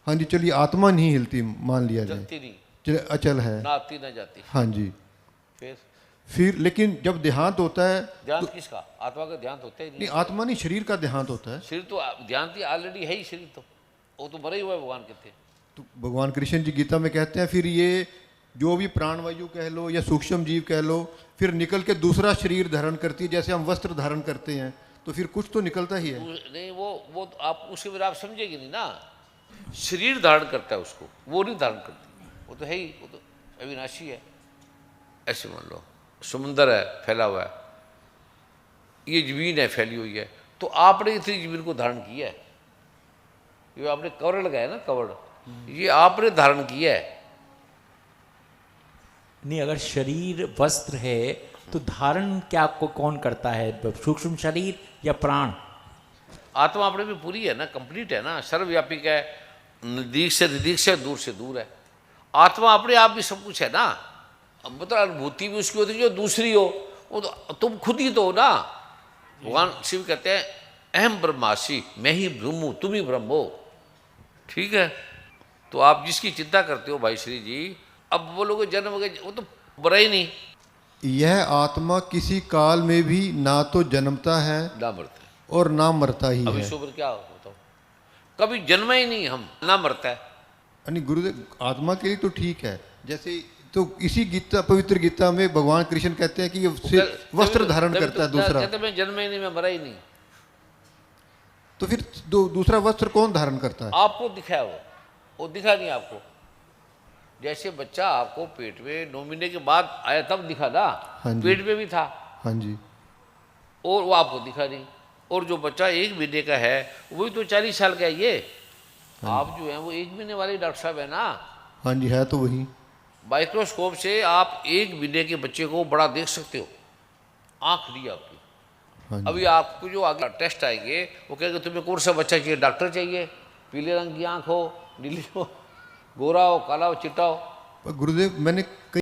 हाँ जी, चलिए आत्मा नहीं हिलती मान लिया जाए, चलती नहीं, चलिए अचल है। ना आती ना जाती। हाँ जी। फिर लेकिन जब देहांत होता है ध्यान किसका? आत्मा का ध्यान होता ही नहीं, नहीं। आत्मा नहीं, शरीर का देहांत होता है। शरीर तो ध्यान तो ऑलरेडी है ही, शरीर तो वो तो मरा ही हुआ है, भगवान कहते हैं। तो भगवान कृष्ण जी गीता में कहते हैं फिर ये जो भी प्राणवायु कह लो या सूक्ष्म जीव कह लो, फिर निकल के दूसरा शरीर धारण करती है, जैसे हम वस्त्र धारण करते हैं, तो फिर कुछ तो निकलता ही है। नहीं, वो तो आप उसके बिना आप समझेगी नहीं ना। शरीर धारण करता है उसको, वो नहीं धारण करती, वो तो है ही, वो तो अविनाशी है। ऐसे मान लो समुंदर है फैला हुआ है, ये जमीन है फैली हुई है, तो आपने इतनी जमीन को धारण किया है, ये आपने कवर लगाया ना, कवर, ये आपने धारण किया है। नहीं, अगर शरीर वस्त्र है तो धारण क्या को कौन करता है, सूक्ष्म शरीर या प्राण? आत्मा अपने में पूरी है ना, कंप्लीट है ना, सर्वव्यापी है, नजदीक से दूर से दूर है। आत्मा अपने आप भी सब कुछ है ना। अब मतलब अनुभूति भी उसकी होती है जो दूसरी हो, वो तो तुम खुद ही तो हो ना। भगवान शिव कहते हैं अहम ब्रह्मासी, मैं ही ब्रह्म हूँ, तुम ही ब्रह्म हो। ठीक है, तो आप जिसकी चिंता करते हो भाई श्री जी, अब वो लोग जन्म हो गए, वो तो बुरा ही नहीं। यह आत्मा किसी काल में भी ना तो जन्मता है ना मरता है, और ना मरता ही अभी है। शुभ क्या होता, कभी जन्मा ही नहीं, हम ना मरता है। यानी गुरुदेव आत्मा के लिए तो ठीक है, जैसे तो इसी गीता, पवित्र गीता में भगवान कृष्ण कहते हैं कि ये सिर्फ वस्त्र धारण करता है दूसरा, कहते मैं जन्मा ही नहीं, मैं मरा ही नहीं। तो फिर दूसरा वस्त्र कौन धारण करता है? आपको दिखा वो दिखा नहीं आपको। जैसे बच्चा आपको पेट में 9 महीने के बाद आया तब दिखा ना, हाँ जी। पेट में भी था, हाँ जी। और वो आपको दिखा नहीं। और जो बच्चा 1 महीने का है वही तो 40 साल का है। ये आप जो है वो 1 महीने वाले डॉक्टर साहब है ना। हाँ जी, है तो वही। माइक्रोस्कोप से आप 1 महीने के बच्चे को बड़ा देख सकते हो, आँख दी आपकी। हाँ जी। अभी आपको जो आगे टेस्ट आएंगे वो कहेंगे तुम्हें कौन सा बच्चा चाहिए, डॉक्टर चाहिए, पीले रंग की आँख हो, नीली हो, गोरा हो, काला हो, चिट्टा हो। गुरुदेव मैंने